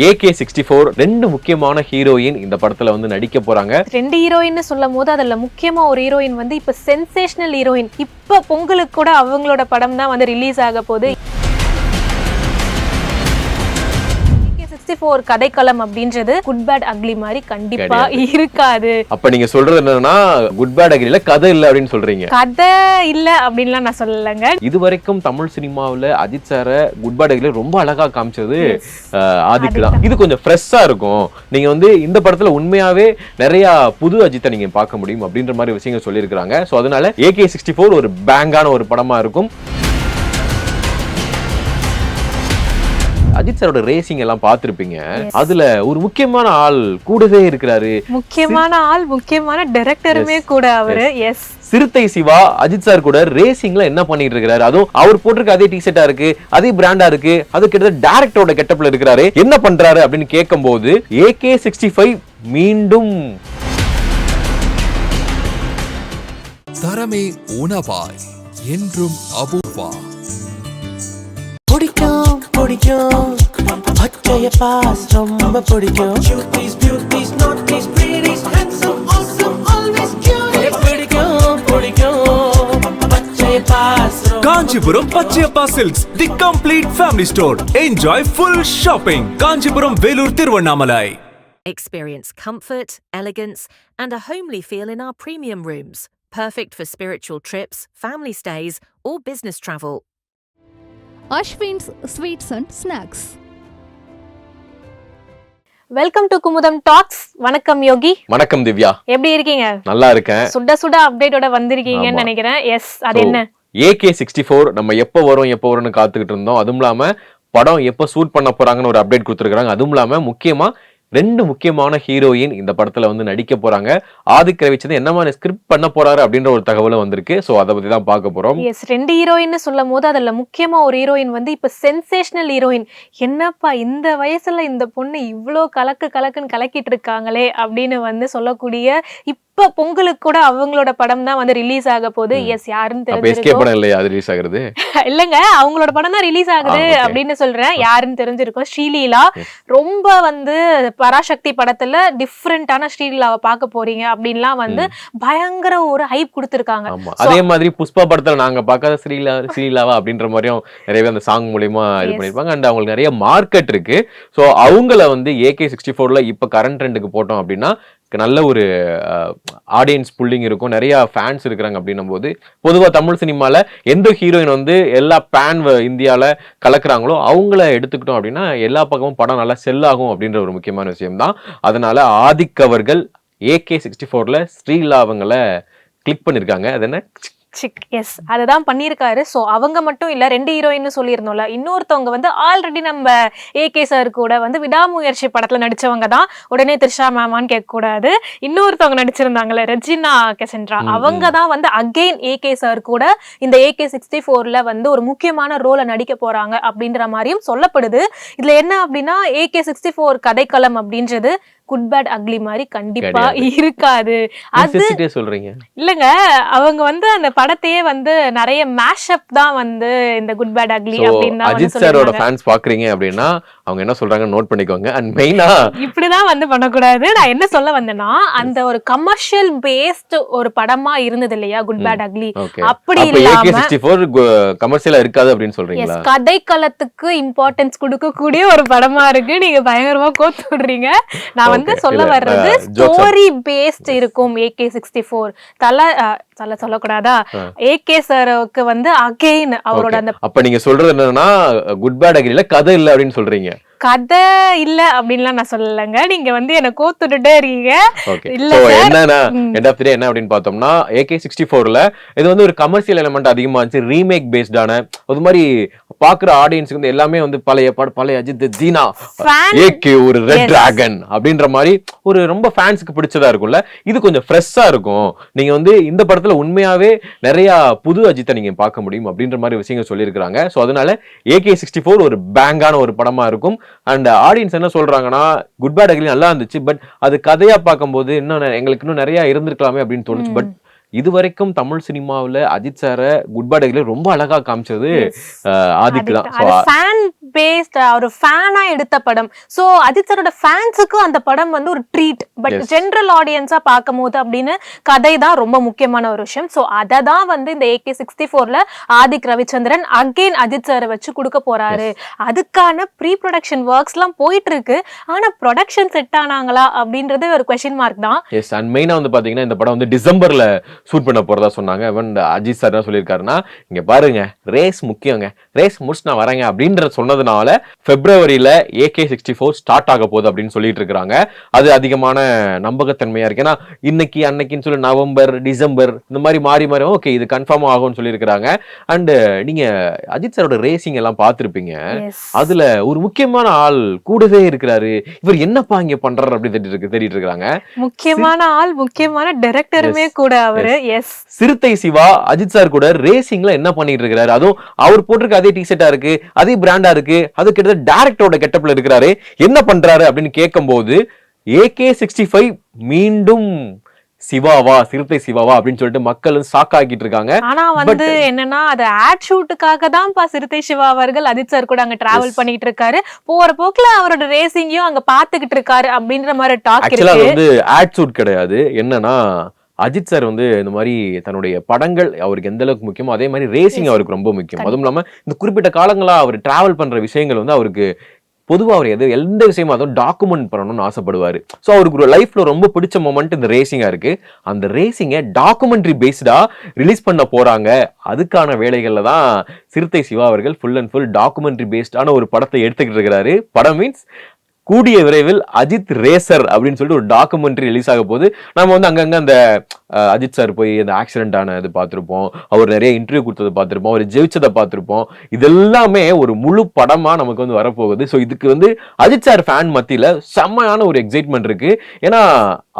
AK64 ரெண்டு முக்கியமான heroine இந்த படத்துல வந்து நடிக்க போறாங்க. ரெண்டு ஹீரோயின் சொல்லும் போது அதுல முக்கியமா ஒரு ஹீரோயின் வந்து இப்ப சென்சேஷனல் ஹீரோயின். இப்ப பொங்கலுக்கு கூட அவங்களோட படம் தான் வந்து ரிலீஸ் ஆக போகுது. AK64 கதைக்களம் அப்படின்றது குட் பேட் அக்லி மாதிரி கண்டிப்பா இருக்காது. அப்ப நீங்க சொல்றது என்னன்னா குட் பேட் அக்லில கதை இல்ல அப்படின்னு சொல்றீங்க. கதை இல்ல அப்படின்லாம் நான் சொல்லலங்க. இதுவரைக்கும் தமிழ் சினிமாவுல அஜித் சார குட் பேட் அக்லில ரொம்ப அழகா காமிச்சது ஆதிக் தான். இது கொஞ்சம் ஃப்ரெஷ்ஷா இருக்கும். நீங்க வந்து இந்த படத்துல உண்மையாவே நிறைய புது அஜித்தை நீங்க பார்க்க முடியும் அப்படின்ற மாதிரி விஷயங்கள் சொல்லியிருக்காங்க. சோ அதனால AK64 ஒரு பேங்கான ஒரு படமா இருக்கும். அஜித் சாரோட ரேசிங் எல்லாம் பார்த்திருப்பீங்க. அதுல ஒரு முக்கியமான ஆள் கூடவே இருக்கிறாரு. முக்கியமான டைரக்டருமே கூட அவரு. எஸ், சிறுத்தை சிவா அஜித் சார் கூட ரேசிங்ல என்ன பண்ணிட்டு இருக்காரு? அதுவும் அவர் போட்டிருக்க அதே டி-ஷர்ட்டா இருக்கு, அதே பிராண்டா இருக்கு, அது கிட்டத்தட்ட டைரக்டரோட கெட்டப்ல இருக்கிறாரு. என்ன பண்றாரு அப்படின்னு கேட்கும்போது AK65 மீண்டும் தரமே உணவாய் என்றும் அபூர்வா. பிடிக்கும் பிடிக்கும் பச்சைய பாஸ் ரொம்ப பிடிக்கும். பிடிக்கும் பிடிக்கும் பச்சைய பாஸ். Kanchipuram Pachaiyappa silks, the complete family store. Enjoy full shopping. Kanchipuram, Vellore, Tiruvannamalai. Experience comfort, elegance, and a homely feel in our premium rooms. Perfect for spiritual trips, family stays, or business travel. Ashwin's Sweets and Snacks. Welcome to Kumudam talks. வணக்கம் யோகி. வணக்கம் திவ்யா. எப்படி இருக்கீங்க? நல்லா இருக்கேன். சுட அப்டேட்டோட வந்திருக்கீங்கன்னு நினைக்கிறேன். S, அது என்ன? AK64 நம்ம எப்போ வரும்னு காத்துக்கிட்டு இருந்தோம். அதுவும் இல்லாம படம் எப்போ ஷூட் பண்ண போறாங்கன்னு ஒரு அப்டேட் கொடுத்துருக்காங்க. அதுவும் இல்லாம முக்கியமா ரெண்டு முக்கியமான ஹீரோயின் இந்த படத்துல வந்து நடிக்க போறாங்க. ஆதிக் ரவிச்சந்திரன் என்ன மாதிரி ஸ்கிரிப்ட் பண்ண போறாரு அப்படின்ற ஒரு தகவலும் வந்திருக்கு. சோ அத பத்தி தான் பார்க்க போறோம். எஸ், ரெண்டு ஹீரோயின் சொல்லும் போது அதுல முக்கியமா ஒரு ஹீரோயின் வந்து இப்ப சென்சேஷனல் ஹீரோயின். என்னப்பா இந்த வயசுல இந்த பொண்ணு இவ்ளோ கலக்குன்னு கலக்கிட்டு இருக்காங்களே அப்படின்னு வந்து சொல்லக்கூடிய இப்ப பொங்கலுக்கு கூட அவங்களோட படம் தான் வந்து ரிலீஸ் ஆக போகுது. எஸ், யாருன்னு தெரிஞ்சிருக்கும். இல்லங்க, அவங்களோட படம் தான் ரிலீஸ் ஆகுது அப்படின்னு சொல்றேன். யாருன்னு தெரிஞ்சிருக்கும். ஸ்ரீலீலா. ரொம்ப வந்து பராசக்தி படத்துல டிஃப்ரெண்டான ஸ்ரீலீலாவை பார்க்க போறீங்க அப்படின்லாம் வந்து பயங்கர ஒரு ஹைப் கொடுத்திருக்காங்க. அதே மாதிரி புஷ்பா படத்துல நாங்க பார்க்காத ஸ்ரீலீலாவா அப்படின்ற மாதிரியும் நிறையவே அந்த சாங் மூலமா இது பண்ணிருப்பாங்க. அண்ட் அவங்களுக்கு நிறைய மார்க்கெட் இருக்கு. சோ அவங்கள வந்து AK64ல இப்ப கரண்ட் ட்ரெண்டுக்கு போட்டோம் அப்படின்னா நல்ல ஒரு ஆடியன்ஸ் புல்லிங் இருக்கும், நிறைய ஃபேன்ஸ் இருக்கிறாங்க. அப்படின்னும் போது பொதுவா தமிழ் சினிமால எந்த ஹீரோயின் வந்து எல்லா பேன் இந்தியால கலக்குறாங்களோ அவங்கள எடுத்துக்கிட்டோம் அப்படின்னா எல்லா பக்கமும் படம் நல்லா செல் ஆகும் அப்படின்ற ஒரு முக்கியமான விஷயம் தான். அதனால ஆதிக் அவர்கள் AK64ல ஸ்ரீலா அவங்கள கிளிக் பண்ணிருக்காங்க. அது என்ன எஸ், அதுதான் பண்ணியிருக்காரு. ஸோ அவங்க மட்டும் இல்ல, ரெண்டு ஹீரோயின்னு சொல்லியிருந்தோம்ல, இன்னொருத்தவங்க வந்து ஆல்ரெடி நம்ம AK சார் கூட வந்து விடாமுயற்சி படத்துல நடிச்சவங்க தான். உடனே த்ரிஷா மேமான்னு கேட்க கூடாது, இன்னொருத்தவங்க நடிச்சிருந்தாங்கல்ல ரெஜினா கெசென்ட்ரா, அவங்க தான் வந்து அகெயின் AK சார் கூட இந்த AK64ல வந்து ஒரு முக்கியமான ரோலை நடிக்க போறாங்க அப்படின்ற மாதிரியும் சொல்லப்படுது. இதுல என்ன அப்படின்னா AK64 கதைக்களம் அப்படின்றது குட் பேட் அக்லி மாதிரி கண்டிப்பா இருக்காது. அது சொல்றீங்க இல்லங்க, அவங்க வந்து அந்த படத்தையே வந்து நிறைய மேஷப் தான் வந்து இந்த குட் பேட் அக்லி அப்படின்னு அஜித் சாரோட ஃபேன்ஸ் பாக்குறீங்க அப்படின்னா அவங்க என்ன சொல்றாங்க நோட் பண்ணிக்கோங்க. அண்ட் மெயினா இப்படிதான் வந்து பண்ணக்கூடாது. நான் என்ன சொல்ல வந்தேன்னா, அந்த ஒரு கமர்ஷியல் பேஸ்ட் ஒரு படமா இருந்தது இல்லையா குட் பேட் அக்லி, அப்படி இல்லாம AK64 கமர்ஷியலா இருக்காது அப்படின்னு சொல்றீங்களா? கதைக்களத்துக்கு இம்பார்ட்டன்ஸ் கொடுக்கக்கூடிய ஒரு படமா இருக்கு. நீங்க பயங்கரமா கோத்து விடுறீங்க. நான் வந்து சொல்ல வர்றது ஸ்டோரி பேஸ்ட் இருக்கும் AK64. தல சொல்லக்கூடாதா? AK சாருக்கு வந்து அகைன் அவரோட அந்த அப்ப நீங்க சொல்றது என்னன்னா குட் பேட் அக்லில கதை இல்ல அப்படின்னு சொல்றீங்க. கதை இல்ல அப்படின்லாம் நான் சொல்லலங்க. நீங்க வந்து என்ன கோத்துட்டே இருக்கீங்க. இல்ல என்னன்னா எண்ட் ஆஃப் தி டே என்ன அப்படின்னு பார்த்தோம்னா AK64ல இது வந்து ஒரு கமர்ஷியல் எலிமெண்ட் அதிகமா இருந்துச்சு. ரீமேக் பேஸ்டான அது மாதிரி பாக்குற ஆடியன்ஸ்க்கு வந்து எல்லாமே வந்து பழைய அஜித், ஜீனா, AK ஒரு ரெட் டிராகன் அப்படின்ற மாதிரி ஒரு ரொம்ப ஃபேன்ஸ்க்கு பிடிச்சதா இருக்கும்ல. இது கொஞ்சம் ஃப்ரெஷ்ஷா இருக்கும். நீங்க வந்து இந்த படத்துல உண்மையாவே நிறைய புது அஜித்தை நீங்க பார்க்க முடியும் அப்படின்ற மாதிரி விஷயங்கள் சொல்லியிருக்காங்க. சோ அதனால AK64 ஒரு பேங்கான ஒரு படமா இருக்கும். அண்ட் ஆடியன்ஸ் என்ன சொல்றாங்கன்னா குட் பேட் அக்லி நல்லா இருந்துச்சு, பட் அது கதையா பார்க்கும்போது இன்னும் எங்களுக்கு இன்னும் நிறைய இருந்திருக்கலாமே அப்படின்னு தோணுச்சு. பட் இது வரைக்கும் தமிழ் சினிமாவுல அஜித் சாரை குட் பை டேல ரொம்ப அழகா காமிச்சது ஆதிக்கு தான். அது ஃபேன் பேஸ்ட், ஒரு ஃபேனா எடுத்த படம். சோ அஜித் சாரோட ஃபேன்ஸுக்கு அந்த படம் வந்து ஒரு ட்ரீட். பட் ஜெனரல் ஆடியன்ஸா பார்க்கும்போது அப்படின்னு கதை தான் ரொம்ப முக்கியமான ஒரு விஷயம். சோ அதை தான் வந்து இந்த AK64ல ஆதிக் ரவிச்சந்திரன் அகைன் அஜித் சாரை வச்சு கொடுக்க போறாரு. அதுக்கான ப்ரீ ப்ரொடக்ஷன் ஒர்க்ஸ் எல்லாம் போயிட்டு இருக்கு. ஆனா ப்ரொடக்ஷன் செட் ஆனாங்களா அப்படின்றது ஒரு क्वेश्चन மார்க் தான். எஸ், அண்ட் மெயினா வந்து பாத்தீங்கன்னா இந்த படம் வந்து டிசம்பர்ல ஷூட் பண்ண போறதா சொன்னாங்க. அஜித் சார் என்ன சொல்லியிருக்காருன்னா, இங்க பாருங்க ரேஸ் முக்கியங்க, ரேஸ் முடிச்சு நான் வரேங்க அப்படின்ற சொன்னதுனால பிப்ரவரியில AK64 ஸ்டார்ட் ஆக போகுது அப்படின்னு சொல்லிட்டு இருக்காங்க. அது அதிகமான நம்பகத்தன்மையா இருக்கு. ஏன்னா இன்னைக்கு அன்னைக்குன்னு சொல்லி நவம்பர் டிசம்பர் இந்த மாதிரி மாறி மாறி ஓகே இது கன்ஃபார்ம் ஆகும்னு சொல்லியிருக்காங்க. அண்ட் நீங்க அஜித் சாரோட ரேசிங் எல்லாம் பார்த்திருப்பீங்க. அதுல ஒரு முக்கியமான ஆள் கூடவே இருக்கிறாரு. இவர் என்னப்பா இங்க பண்றாரு அப்படின்னு தேடிட்டு இருக்காங்க. முக்கியமான ஆள், முக்கியமான டைரக்டருமே கூட அவரு. எஸ், சிறுத்தை சிவா அஜித் சார் கூட ரேசிங்ல என்ன பண்ணிட்டு இருக்காரு. அதுவும் அவர் போட்டிருக்க அதே டிஷர்ட்டா இருக்கு, அதே பிராண்டா இருக்கு. அது கிட்டத்தட்ட டைரக்டரோட கெட்டப்ல இருக்கிறாரு. என்ன பண்றாரு அப்படின்னு கேட்கும்போது AK65 மீண்டும் சிவாவா, சிறுத்தை சிவாவா அப்படின்னு சொல்லிட்டு மக்கள் ஷாக் ஆகிட்டு இருக்காங்க. ஆனா வந்து என்னன்னா அது ஆட் ஷூட்டுக்காக தான் சிறுத்தை சிவா அவர்கள் அஜித் சார் கூட அங்க டிராவல் பண்ணிட்டு இருக்காரு. போற போக்குல அவரோட ரேசிங்கையும் அங்க பாத்துக்கிட்டு இருக்காரு அப்படின்ற மாதிரி டாக் இருக்கு. ஆக்சுவலா வந்து ஆட் ஷூட் கிடையாது. என்னன்னா அஜித் சார் வந்து இந்த மாதிரி தன்னுடைய படங்கள் அவருக்கு எந்த அளவுக்கு முக்கியமோ அதே மாதிரி ரேசிங் அவருக்கு ரொம்ப முக்கியம். அதுவும் இல்லாம இந்த குறிப்பிட்ட காலங்களா அவர் டிராவல் பண்ற விஷயங்கள் வந்து அவருக்கு பொதுவாக அவர் எந்த விஷயமா அதுவும் டாக்குமெண்ட் பண்ணணும்னு ஆசைப்படுவாரு. ஸோ அவருக்கு ஒரு லைஃப்ல ரொம்ப பிடிச்ச மொமெண்ட் இந்த ரேசிங்கா இருக்கு. அந்த ரேசிங்கை டாக்குமெண்ட்ரி பேஸ்டா ரிலீஸ் பண்ண போறாங்க. அதுக்கான வேலைகள்ல தான் சிறுத்தை சிவா அவர்கள் ஃபுல் அண்ட் ஃபுல் டாக்குமெண்ட்ரி பேஸ்டான ஒரு படத்தை எடுத்துக்கிட்டு இருக்கிறாரு. படம் மீன்ஸ் கூடிய விரைவில் அஜித் ரேசர் அப்படின்னு சொல்லிட்டு ஒரு டாக்குமெண்ட்ரி ரிலீஸ் ஆக போது. நம்ம வந்து அங்கங்க அந்த அஜித் சார் போய் அந்த ஆக்சிடென்ட் ஆனது பார்த்திருப்போம், அவர் நிறைய இன்டர்வியூ கொடுத்ததை பார்த்திருப்போம், அவர் ஜெயிச்சதை பார்த்திருப்போம். இதெல்லாமே ஒரு முழு படமா நமக்கு வந்து வரப்போகுது. ஸோ இதுக்கு வந்து அஜித் சார் ஃபேன் மத்தியில செம்மையான ஒரு எக்ஸைட்மெண்ட் இருக்கு. ஏன்னா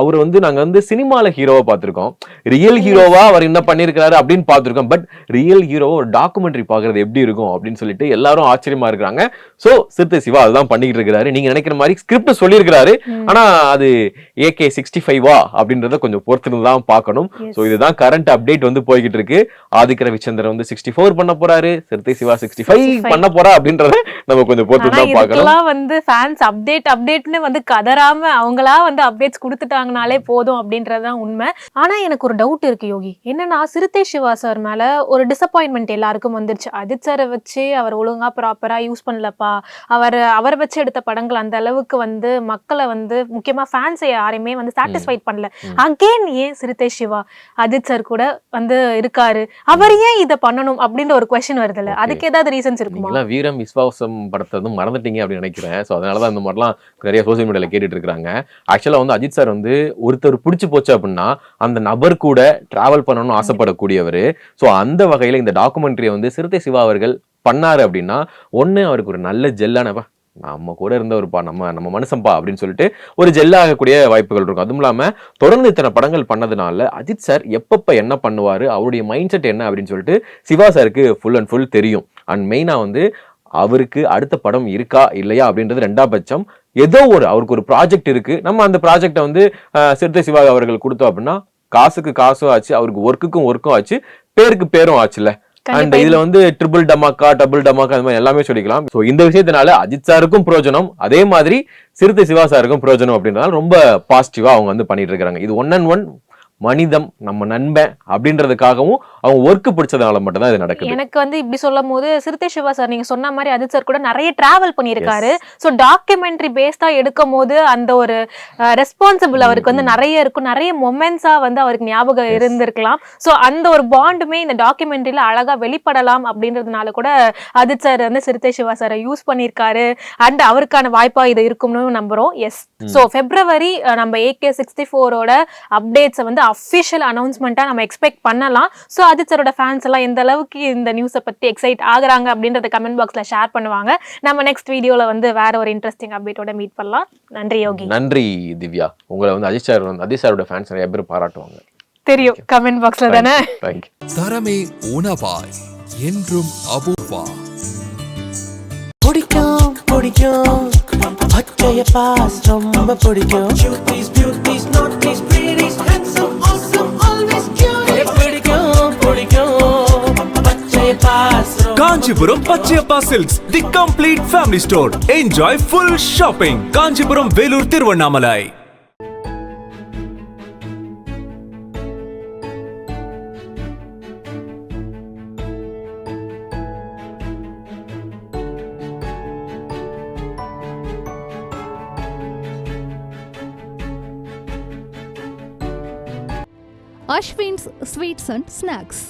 அவர் வந்து நாங்க வந்து சினிமால ஹீரோவா பார்த்திருக்கோம், ரியல் ஹீரோவா அவர் என்ன பண்ணிருக்காரு அப்படின்னு பார்த்திருக்கோம். பட் ரியல் ஹீரோவா ஒரு டாக்குமெண்ட்ரி பாக்குறது எப்படி இருக்கும் அப்படின்னு சொல்லிட்டு எல்லாரும் ஆச்சரியமா இருக்கிறாங்க. சோ சிறுத்தை சிவா அதுதான் பண்ணிட்டு இருக்கிறாரு. நீங்க நினைக்கிற மாதிரி ஸ்கிரிப்ட் சொல்லியிருக்கிறாரு. ஆனா அது AK65 அப்படின்றத கொஞ்சம் பொறுத்து தான் பார்க்கணும். சோ இதுதான் கரண்ட் அப்டேட் வந்து போய்கிட்டு இருக்கு. ஆதிக் ரவிச்சந்திரன் வந்து 64 பண்ண போறாரு, சிறுத்தை சிவா 65 பண்ண போறா அப்படின்றத நம்ம கொஞ்சம் பொறுத்து தான் பார்க்கணும். இதெல்லாம் வந்து ஃபேன்ஸ் அப்டேட்னு வந்து கதறாம அவங்களா வந்து அப்டேட்ஸ் கொடுத்துட்டாங்கனாலே போதும் அப்படின்றதுதான் உண்மை. ஆனா எனக்கு ஒரு டவுட் இருக்கு யோகி. என்னன்னா சிறுத்தை சிவா சார் மேல ஒரு டிசப்பாயின்மெண்ட் எல்லாருக்கும் வந்துருச்சு. அஜித் சாரை வச்சு அவர் ஒழுங்கா ப்ராப்பரா யூஸ் பண்ணலப்பா, அவரை வச்சு எடுத்த படங்கள் அந்த அளவுக்கு வந்து மக்களை வந்து முக்கியமா ஃபேன்ஸை யாரையுமே வந்து சாட்டிஸ்ஃபைட் பண்ணல. அகைன் ஏன் சிறுத்தை சிவா அஜித் சார் கூட வந்து இருக்காரு, அவர் ஏன் இதை பண்ணணும் அப்படின்ற ஒரு கொஸ்டின் வருதுல்ல, அதுக்கு ஏதாவது ரீசன்ஸ் இருக்குமா? வீரம் விஸ்வாசம் படத்தை வந்து மறந்துட்டீங்க அப்படின்னு நினைக்கிறேன். ஸோ அதனாலதான் இந்த மாதிரிலாம் நிறைய சோசியல் மீடியால கேட்டுட்டு இருக்காங்க. ஆக்சுவலா வந்து அஜித் சார் வந்து ஒருத்தர் பிடிச்சு போச்சு அப்படின்னா அந்த நபர் கூட டிராவல் பண்ணணும்னு ஆசைப்படக்கூடியவர். ஸோ அந்த வகையில இந்த டாக்குமெண்ட்ரியை வந்து சிறுத்தை சிவா அவர்கள் பண்ணாரு அப்படின்னா ஒண்ணு அவருக்கு ஒரு நல்ல ஜெல்லானப்பா, நம்ம கூட இருந்தவருப்பா, நம்ம மனுஷன்பா அப்படின்னு சொல்லிட்டு ஒரு ஜெல்லாகக்கூடிய வாய்ப்புகள் இருக்கும். அதுவும் இல்லாம தொடர்ந்து இத்தனை படங்கள் பண்ணதுனால அஜித் சார் எப்பப்ப என்ன பண்ணுவாரு, அவருடைய மைண்ட் செட் என்ன அப்படின்னு சொல்லிட்டு சிவா சாருக்கு ஃபுல் அண்ட் ஃபுல் தெரியும். அண்ட் மெயினா வந்து அவருக்கு அடுத்த படம் இருக்கா இல்லையா அப்படின்றது ரெண்டாம் பட்சம். ஏதோ அவருக்கு ஒரு ப்ராஜெக்ட் இருக்கு, நம்ம அந்த ப்ராஜெக்டை வந்து சிறுத்தை சிவா அவர்கள் கொடுத்தோம் அப்படின்னா காசுக்கு காசும் ஆச்சு, அவருக்கு ஒர்க்கும் ஆச்சு, பேருக்கு பேரும் ஆச்சுல்ல. அண்ட் இதுல வந்து ட்ரிபிள் டமாக்கா டபுள் டமாக்கா அந்த மாதிரி எல்லாமே சொல்லிக்கலாம். ஸோ இந்த விஷயத்தினால அஜித் சாருக்கும் பிரயோஜனம், அதே மாதிரி சிறுத்தை சிவா சாருக்கும் பிரயோஜனம் அப்படின்றதால ரொம்ப பாசிட்டிவா அவங்க வந்து பண்ணிட்டு இருக்காங்க. இது 1-on-1 மனிதம், நம்ம நண்பன் அப்படின்றதுக்காகவும் அவங்க ஒர்க் பிடிச்சதுனால மட்டும் தான் இது நடக்குது. எனக்கு வந்து இப்படி சொல்லும் போது சிறுத்தை சிவா சார் நீங்க சொன்ன மாதிரி அஜித் சார் கூட நிறைய டிராவல் பண்ணியிருக்காரு. ஸோ டாக்குமெண்ட்ரி பேஸ்டா எடுக்கும் போது அந்த ஒரு ரெஸ்பான்சிபிள் அவருக்கு வந்து நிறைய இருக்கும், நிறைய மொமெண்ட்ஸா வந்து அவருக்கு ஞாபகம் இருந்திருக்கலாம். ஸோ அந்த ஒரு பாண்டுமே இந்த டாக்குமெண்ட்ரியில அழகா வெளிப்படலாம் அப்படின்றதுனால கூட அஜித் சார் வந்து சிறுத்தை சிவா சாரை யூஸ் பண்ணியிருக்காரு. அண்ட் அவருக்கான வாய்ப்பா இது இருக்கும்னு நம்புறோம். எஸ், ஸோ பிப்ரவரி நம்ம AK64ஓட அப்டேட்ஸை வந்து அஃபிஷியல் அனௌன்ஸ்மெண்ட்டா நம்ம எக்ஸ்பெக்ட் பண்ணலாம். ஸோ அஜித் சாரோட ஃபேன்ஸ் எல்லாம் எந்த அளவுக்கு இந்த நியூஸை பத்தி எக்ஸைட் ஆகுறாங்க அப்படின்றத கமெண்ட் பாக்ஸ்ல ஷேர் பண்ணுவாங்க. நம்ம நெக்ஸ்ட் வீடியோல வந்து வேற ஒரு இன்ட்ரெஸ்டிங் அப்டேட்டோட மீட் பண்ணலாம். நன்றி யோகி. நன்றி திவ்யா. உங்களை வந்து அஜித் சாரோட ஃபேன்ஸ் நிறைய பேர் பாராட்டுவாங்க, தெரியும், கமெண்ட் பாக்ஸ்ல தானே. தரமே உணவாய் என்றும் அபூர்வா. பிடிக்கும் பிடிக்கும் பச்சைய பாஸ் ரொம்ப பிடிக்கும். Cuties, beauties, naughties, pretties, handsome, awesome, always curious. பாசம் Kanchipuram Pachaiyappa silks the complete family store. Enjoy full shopping. Kanchipuram, Vellore, Tiruvannamalai. Ashwin's Sweets and Snacks.